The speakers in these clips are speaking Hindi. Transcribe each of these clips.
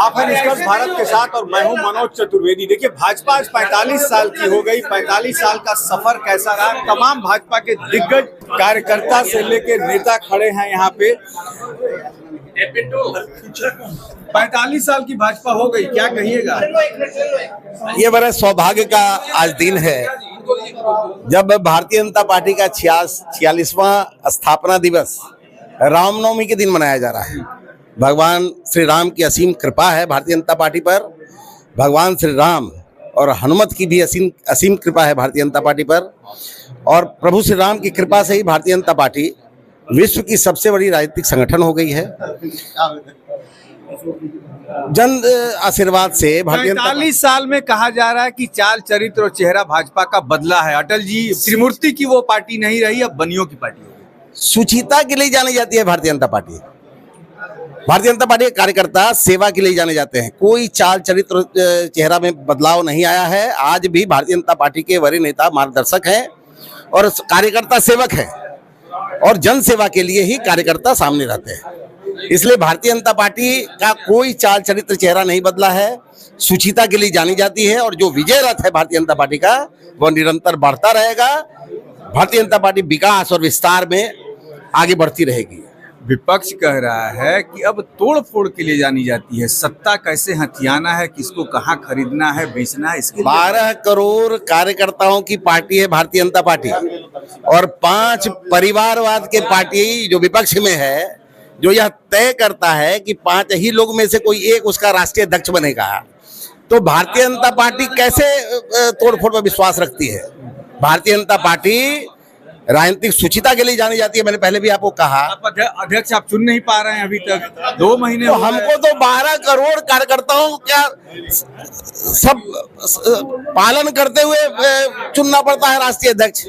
आप हैं निष्कर्ष भारत के साथ और मैं हूं मनोज चतुर्वेदी। देखिए, भाजपा आज 45 साल की हो गई। 45 साल का सफर कैसा रहा? तमाम भाजपा के दिग्गज कार्यकर्ता से लेके नेता खड़े हैं यहाँ पे। 45 साल की भाजपा हो गई, क्या कहिएगा? ये बड़ा सौभाग्य का आज दिन है जब भारतीय जनता पार्टी का 46वां स्थापना दिवस रामनवमी के दिन मनाया जा रहा है। भगवान श्री राम की असीम कृपा है भारतीय जनता पार्टी पर। भगवान श्री राम और हनुमत की भी असीम कृपा है भारतीय जनता पार्टी पर। और प्रभु श्री राम की कृपा से ही भारतीय जनता पार्टी विश्व की सबसे बड़ी राजनीतिक संगठन हो गई है। जन आशीर्वाद से भारतीय 45 साल में कहा जा रहा है कि चाल, चरित्र और चेहरा भाजपा का बदला है। अटल जी त्रिमूर्ति की वो पार्टी नहीं रही, अब बनियों की पार्टी होगी। सुचिता के लिए जानी जाती है भारतीय जनता पार्टी। भारतीय जनता पार्टी के कार्यकर्ता सेवा के लिए जाने जाते हैं। कोई चाल, चरित्र, चेहरा में बदलाव नहीं आया है। आज भी भारतीय जनता पार्टी के वरीय नेता मार्गदर्शक हैं और कार्यकर्ता सेवक हैं और जन सेवा के लिए ही कार्यकर्ता सामने रहते हैं। इसलिए भारतीय जनता पार्टी का कोई चाल, चरित्र, चेहरा नहीं बदला है। सुचिता के लिए जानी जाती है और जो विजय रथ है भारतीय जनता पार्टी का वो निरंतर बढ़ता रहेगा। भारतीय जनता पार्टी विकास और विस्तार में आगे बढ़ती रहेगी। विपक्ष कह रहा है कि अब तोड़ फोड़ के लिए जानी जाती है। सत्ता कैसे हथियाना है, किसको कहां खरीदना है, बेचना है, इसके 12 करोड़ कार्यकर्ताओं की पार्टी है भारतीय जनता पार्टी और 5 परिवारवाद के पार्टी जो विपक्ष में है, जो यह तय करता है कि 5 ही लोग में से कोई एक उसका राष्ट्रीय अध्यक्ष बनेगा। तो भारतीय जनता पार्टी कैसे तोड़फोड़ पर विश्वास रखती है? भारतीय जनता पार्टी राजनीतिक सुचिता के लिए जानी जाती है। मैंने पहले भी आपको कहा। अध्यक्ष आप चुन नहीं पा रहे हैं अभी तक, 2 महीने तो हमको तो 12 करोड़ कार्यकर्ताओं का सब पालन करते हुए चुनना पड़ता है राष्ट्रीय अध्यक्ष,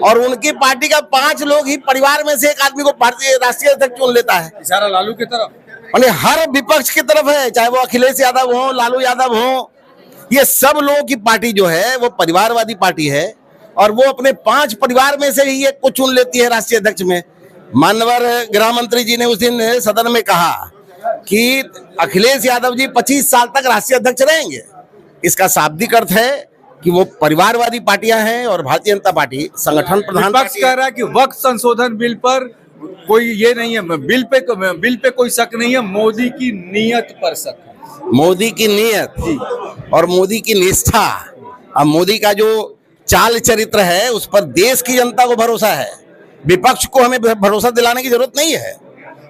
और उनकी पार्टी का 5 लोग ही परिवार में से एक आदमी को भारतीय राष्ट्रीय अध्यक्ष चुन लेता है। इशारा लालू की तरफ, माने हर विपक्ष की तरफ है, चाहे वो अखिलेश यादव हो, लालू यादव हो। ये सब लोगों की पार्टी जो है वो परिवारवादी पार्टी है और वो अपने 5 परिवार में से ही एक को चुन लेती है राष्ट्रीय अध्यक्ष में। माननीय गृह मंत्री जी ने उस दिन सदन में कहा कि अखिलेश यादव जी 25 साल तक राष्ट्रीय अध्यक्ष रहेंगे। इसका शाब्दिक अर्थ है कि वो परिवारवादी पार्टियां हैं और भारतीय जनता पार्टी संगठन प्रधान। विपक्ष कह रहा है कि वक्त संशोधन बिल पर कोई ये नहीं है, बिल पे कोई शक नहीं है, मोदी की नीयत पर शक है। मोदी की नीयत और मोदी की निष्ठा, अब मोदी का जो चाल चरित्र है उस पर देश की जनता को भरोसा है। विपक्ष को हमें भरोसा दिलाने की जरूरत नहीं है।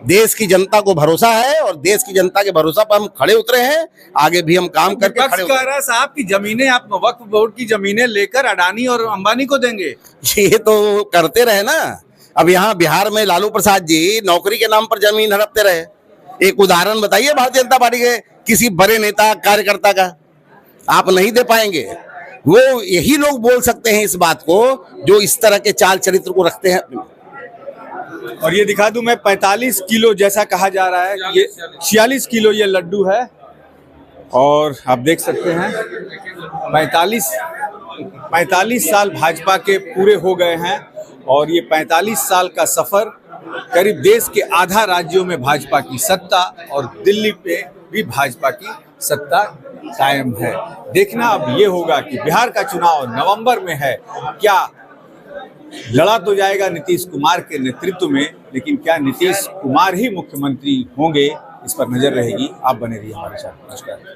देश की जनता को भरोसा है और देश की जनता के भरोसा पर हम खड़े उतरे हैं। आगे भी हम काम करके खड़े कह रहा है साहब की जमीनें आप वक्फ बोर्ड की जमीनें लेकर अडानी और अंबानी को देंगे। ये तो करते रहे ना। अब यहाँ बिहार में लालू प्रसाद जी नौकरी के नाम पर जमीन हड़पते रहे। एक उदाहरण बताइए भारतीय जनता पार्टी के किसी बड़े नेता कार्यकर्ता का, आप नहीं दे पाएंगे। वो यही लोग बोल सकते हैं इस बात को जो इस तरह के चाल चरित्र को रखते हैं। और ये दिखा दूं मैं, 45 किलो जैसा कहा जा रहा है, ये 46 किलो ये लड्डू है और आप देख सकते हैं 45 साल भाजपा के पूरे हो गए हैं और ये 45 साल का सफर करीब देश के आधा राज्यों में भाजपा की सत्ता और दिल्ली पे भी भाजपा की सत्ता कायम है। देखना अब ये होगा कि बिहार का चुनाव नवंबर में है। क्या लड़ा तो जाएगा नीतीश कुमार के नेतृत्व में, लेकिन क्या नीतीश कुमार ही मुख्यमंत्री होंगे, इस पर नजर रहेगी। आप बने रहिए हमारे साथ। नमस्कार।